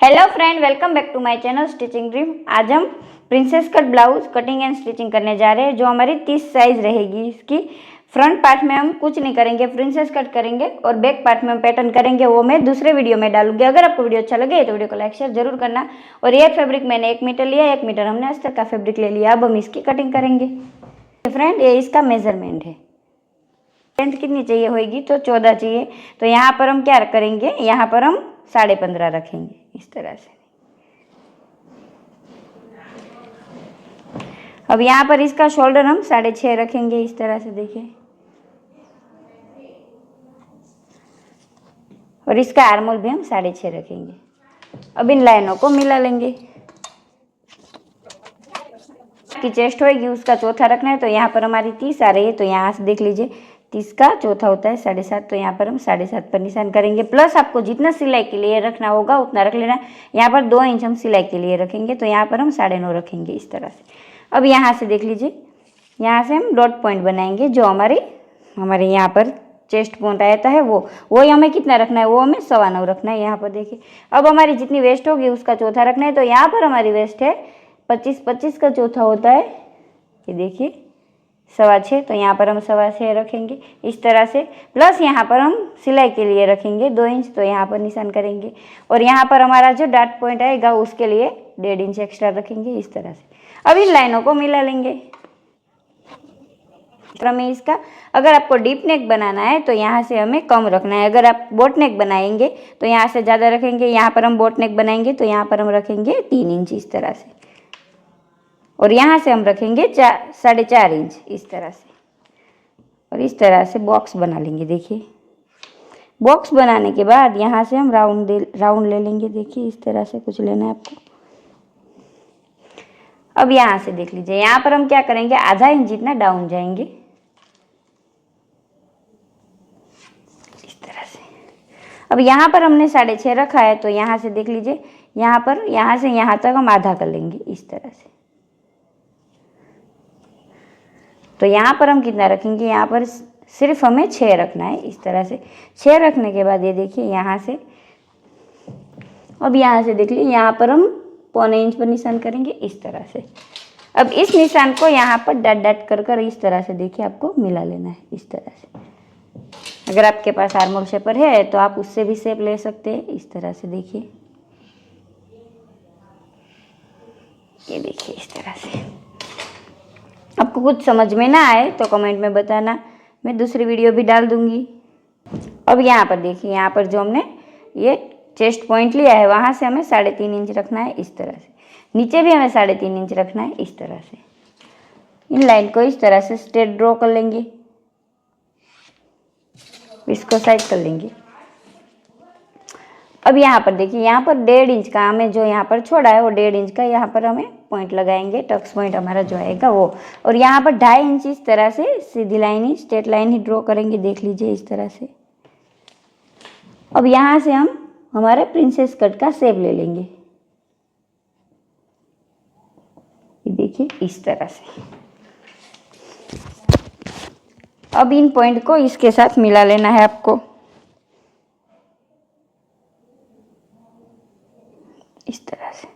Hello friend, welcome back to my channel stitching dream. आज हम princess cut blouse cutting and stitching करने जा रहे हैं, जो हमारी 30 साइज रहेगी। इसकी फ्रंट पार्ट में हम कुछ नहीं करेंगे, प्रिंसेस कट करेंगे और बैक पार्ट में हम पैटर्न करेंगे। वो मैं दूसरे वीडियो में डालूंगी। अगर आपको वीडियो अच्छा लगे तो वीडियो को लाइक शेयर जरूर करना। और ये फैब्रिक मैंने 1 मीटर लिया, 1 मीटर हमने अस्तर का फैब्रिक ले लिया। अब हम इसकी कटिंग करेंगे। फ्रेंड, ये इसका मेजरमेंट है। लेंथ कितनी चाहिए होगी तो 14 चाहिए। तो यहाँ पर हम क्या करेंगे, यहाँ पर हम 15.5 रखेंगे इस तरह से। अब यहाँ पर इसका शोल्डर हम 6.5 रखेंगे इस तरह से, देखिए। और इसका आर्मोल भी हम 6.5 रखेंगे। अब इन लाइनों को मिला लेंगे। की चेस्ट होगी उसका चौथा रखना है। तो यहाँ पर हमारी 30 आ रही है, तो यहाँ से देख लीजिए 30 का चौथा होता है 7.5। तो यहाँ पर हम 7.5 पर निशान करेंगे। प्लस आपको जितना सिलाई के लिए रखना होगा उतना रख लेना। यहाँ पर 2 इंच हम सिलाई के लिए रखेंगे, तो यहाँ पर हम 9.5 रखेंगे इस तरह से। अब यहाँ से देख लीजिए, यहाँ से हम डॉट पॉइंट बनाएंगे। जो हमारे यहाँ पर चेस्ट पॉइंट आता है वो हमें कितना रखना है, वो हमें 9.25 रखना है। यहाँ पर देखिए, अब हमारी जितनी वेस्ट होगी उसका चौथा रखना है। तो यहाँ पर हमारी वेस्ट है 25 का चौथा होता है, ये देखिए 6.25। तो यहाँ पर हम 6.25 रखेंगे इस तरह से। प्लस यहाँ पर हम सिलाई के लिए रखेंगे 2 इंच, तो यहाँ पर निशान करेंगे। और यहाँ पर हमारा जो डॉट पॉइंट आएगा उसके लिए 1.5 इंच एक्स्ट्रा रखेंगे इस तरह से। अब इन लाइनों को मिला लेंगे। में इसका अगर आपको डीप नेक बनाना है तो यहाँ से हमें कम रखना है। अगर आप बोट नेक बनाएंगे तो यहाँ से ज़्यादा रखेंगे। यहाँ पर हम बोट नेक बनाएंगे तो यहाँ पर हम रखेंगे 3 इंच इस तरह से। और यहाँ से हम रखेंगे 4.5 इंच इस तरह से। और इस तरह से बॉक्स बना लेंगे। देखिए, बॉक्स बनाने के बाद यहाँ से हम राउंड ले लेंगे। देखिए, इस तरह से कुछ लेना है आपको। अब यहाँ से देख लीजिए, यहाँ पर हम क्या करेंगे, आधा इंच जितना डाउन जाएंगे इस तरह से। अब यहाँ पर हमने 6.5 रखा है, तो यहाँ से देख लीजिए, यहाँ से यहाँ तक हम आधा कर लेंगे इस तरह से। तो यहाँ पर हम कितना रखेंगे, यहाँ पर सिर्फ हमें 6 रखना है इस तरह से। 6 रखने के बाद ये देखिए यहाँ से, अब यहाँ से देख लीजिए, यहाँ पर हम 1.25 इंच पर निशान करेंगे इस तरह से। अब इस निशान को यहाँ पर डट कर इस तरह से देखिए आपको मिला लेना है इस तरह से। अगर आपके पास आर्मोल शेपर है तो आप उससे भी शेप ले सकते हैं इस तरह से। देखिए, ये देखिए इस तरह से। आपको कुछ समझ में ना आए तो कमेंट में बताना, मैं दूसरी वीडियो भी डाल दूंगी। अब यहाँ पर देखिए, यहाँ पर जो हमने ये चेस्ट पॉइंट लिया है वहाँ से हमें 3.5 इंच रखना है इस तरह से। नीचे भी हमें 3.5 इंच रखना है इस तरह से। इन लाइन को इस तरह से स्ट्रेट ड्रॉ कर लेंगे, इसको साइड कर लेंगे। अब यहाँ पर देखिए, यहाँ पर 1.5 इंच का हमें जो यहाँ पर छोड़ा है वो 1.5 इंच का यहाँ पर हमें पॉइंट लगाएंगे। टक्स पॉइंट हमारा जो आएगा वो। और यहाँ पर 2.5 इंच इस तरह से सीधी लाइन ही, स्ट्रेट लाइन ही ड्रॉ करेंगे। देख लीजिए इस तरह से। अब यहाँ से हम हमारे प्रिंसेस कट का शेप ले लेंगे। ये देखिए इस तरह से। अब इन पॉइंट को इसके साथ मिला लेना है आपको इस तरह से।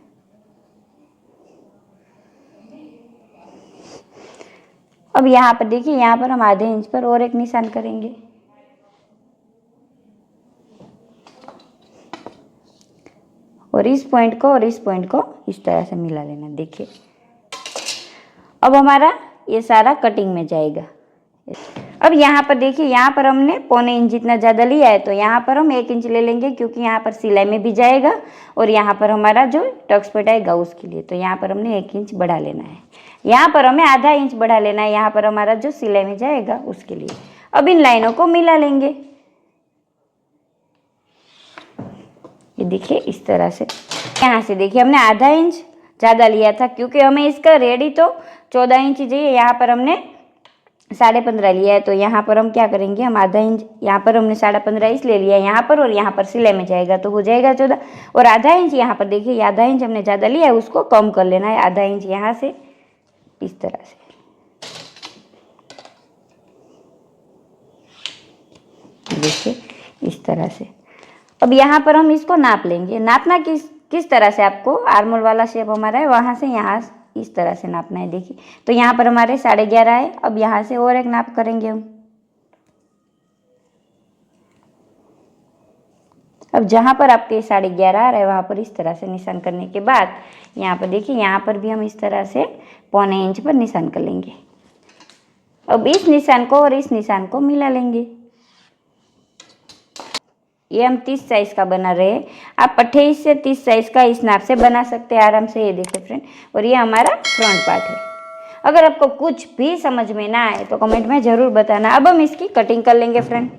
अब यहाँ पर देखिए, यहाँ पर हम आधे इंच पर और एक निशान करेंगे। और इस पॉइंट को इस तरह से मिला लेना। देखिए, अब हमारा ये सारा कटिंग में जाएगा। अब यहाँ पर देखिए, यहाँ पर हमने 1.25 इंच जितना ज़्यादा लिया है, तो यहाँ पर हम 1 इंच ले लेंगे, क्योंकि यहाँ पर सिलाई में भी जाएगा और यहाँ पर हमारा जो टक्स पॉइंट आएगा उसके लिए। तो यहाँ पर हमने 1 इंच बढ़ा लेना है। यहाँ पर हमें आधा इंच बढ़ा लेना है, यहाँ पर हमारा जो सिलाई में जाएगा उसके लिए। अब इन लाइनों को मिला लेंगे। ये देखिए इस तरह से। यहाँ से देखिए, हमने आधा इंच ज़्यादा लिया था, क्योंकि हमें इसका रेडी तो 14 इंच चाहिए। यहाँ पर हमने 15.5 लिया है, तो यहाँ पर हम क्या करेंगे, हम आधा इंच, यहाँ पर हमने 15.5 इसलिए लिया है यहाँ पर, और यहाँ पर सिलाई में जाएगा तो हो जाएगा 14। और आधा इंच यहाँ पर देखिए, आधा इंच हमने ज़्यादा लिया है, उसको कम कर लेना है। आधा इंच यहाँ से इस तरह से। देखिए इस तरह से। अब यहाँ पर हम इसको नाप लेंगे। नापना किस तरह से आपको आर्मोल वाला शेप हमारा है वहाँ से यहाँ इस तरह से नापना है। देखिए तो यहाँ पर हमारे 11.5 है। अब यहाँ से और एक नाप करेंगे हम। अब जहाँ पर आपके 11.5 आ रहा है वहाँ पर इस तरह से निशान करने के बाद यहाँ पर देखिए, यहाँ पर भी हम इस तरह से 1.25 इंच पर निशान कर लेंगे। अब इस निशान को और इस निशान को मिला लेंगे। ये हम 30 साइज का बना रहे हैं। आप 28 से 30 साइज का इस नाप से बना सकते हैं आराम से। ये देखिए फ्रेंड, और ये हमारा फ्रंट पार्ट है। अगर आपको कुछ भी समझ में ना आए तो कमेंट में ज़रूर बताना। अब हम इसकी कटिंग कर लेंगे फ्रेंड।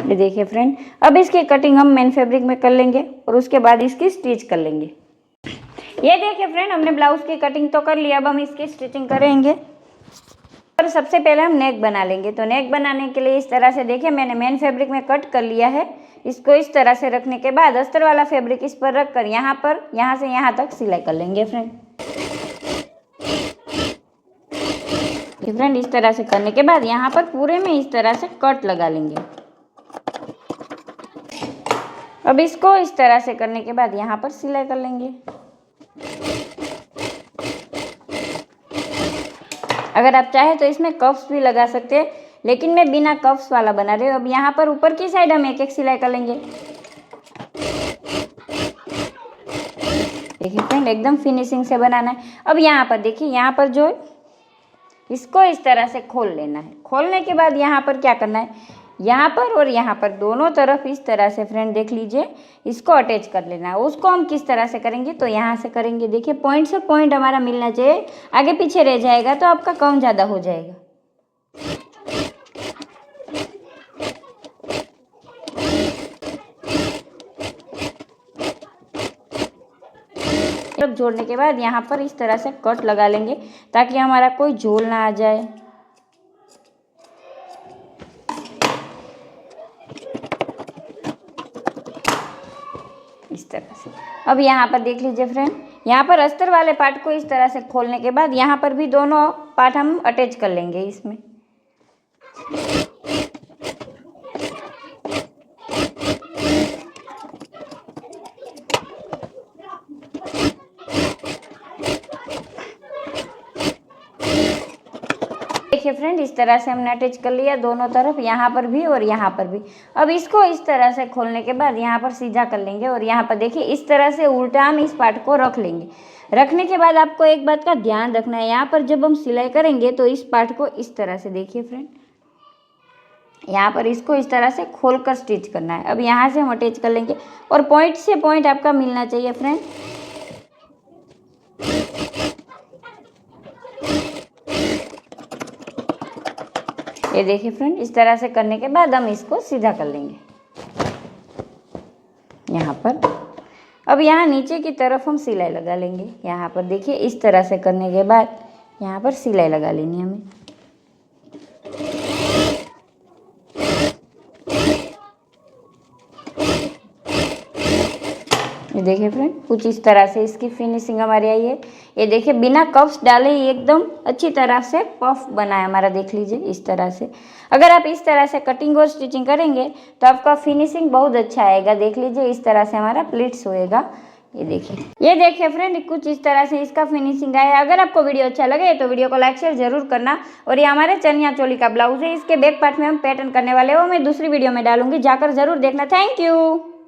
ये देखिए फ्रेंड, अब इसकी कटिंग हम मेन फैब्रिक में कर लेंगे और उसके बाद इसकी स्टिच कर लेंगे। ये देखिए फ्रेंड, हमने ब्लाउज की कटिंग तो कर लिया। अब हम इसकी स्टिचिंग करेंगे। और सबसे पहले हम नेक बना लेंगे। तो नेक बनाने के लिए इस तरह से देखिए मैंने मेन फैब्रिक में कट कर लिया है। इसको इस तरह से रखने के बाद अस्तर वाला फैब्रिक इस पर रखकर यहाँ से यहाँ तक सिलाई कर लेंगे फ्रेंड। इस तरह से करने के बाद यहाँ पर पूरे में इस तरह से कट लगा लेंगे। अब इसको इस तरह से करने के बाद यहाँ पर सिलाई कर लेंगे। अगर आप चाहे तो इसमें कफ्स भी लगा सकते हैं, लेकिन मैं बिना कफ्स वाला बना रही हूँ। अब यहाँ पर ऊपर की साइड हम एक सिलाई कर लेंगे। देखिए फ्रेंड, एकदम फिनिशिंग से बनाना है। अब यहाँ पर देखिए, यहाँ पर जो इसको इस तरह से खोल लेना है। खोलने के बाद यहाँ पर क्या करना है, यहाँ पर और यहाँ पर दोनों तरफ इस तरह से फ्रेंड देख लीजिए इसको अटैच कर लेना है। उसको हम किस तरह से करेंगे, तो यहाँ से करेंगे। देखिए पॉइंट से पॉइंट हमारा मिलना चाहिए। आगे पीछे रह जाएगा तो आपका कम ज़्यादा हो जाएगा। अब जोड़ने के बाद यहाँ पर इस तरह से कट लगा लेंगे ताकि हमारा कोई झोल ना आ जाए। इस तरह से। अब यहाँ पर देख लीजिए फ्रेंड, यहाँ पर अस्तर वाले पार्ट को इस तरह से खोलने के बाद यहाँ पर भी दोनों पार्ट हम अटैच कर लेंगे इसमें। देखिए फ्रेंड, इस तरह से हमने अटैच कर लिया दोनों तरफ, यहाँ पर भी और यहाँ पर भी। अब इसको इस तरह से खोलने के बाद यहाँ पर सीधा कर लेंगे और यहाँ पर देखिए इस तरह से उल्टा हम इस पार्ट को रख लेंगे। रखने के बाद आपको एक बात का ध्यान रखना है, यहाँ पर जब हम सिलाई करेंगे तो इस पार्ट को इस तरह से देखिए फ्रेंड, यहाँ पर इसको इस तरह से खोल कर स्टिच करना है। अब यहाँ से हम अटैच कर लेंगे और पॉइंट से पॉइंट आपका मिलना चाहिए फ्रेंड। ये देखिए फ्रेंड, इस तरह से करने के बाद हम इसको सीधा कर लेंगे यहाँ पर। अब यहाँ नीचे की तरफ हम सिलाई लगा लेंगे। यहाँ पर देखिए इस तरह से करने के बाद यहाँ पर सिलाई लगा लेनी हमें। ये देखिए फ्रेंड, कुछ इस तरह से इसकी फिनिशिंग हमारी आई है। ये देखिए बिना कफ्स डाले एकदम अच्छी तरह से पफ बना है हमारा। देख लीजिए इस तरह से। अगर आप इस तरह से कटिंग और स्टिचिंग करेंगे तो आपका फिनिशिंग बहुत अच्छा आएगा। देख लीजिए इस तरह से हमारा प्लीट्स होएगा। ये देखिए फ्रेंड, कुछ इस तरह से इसका फिनिशिंग आया। अगर आपको वीडियो अच्छा लगे तो वीडियो को लाइक शेयर जरूर करना। और ये हमारे चनिया चोली का ब्लाउज है, इसके बैक पार्ट में हम पैटर्न करने वाले हैं, वो मैं दूसरी वीडियो में डालूंगी, जाकर जरूर देखना। Thank you.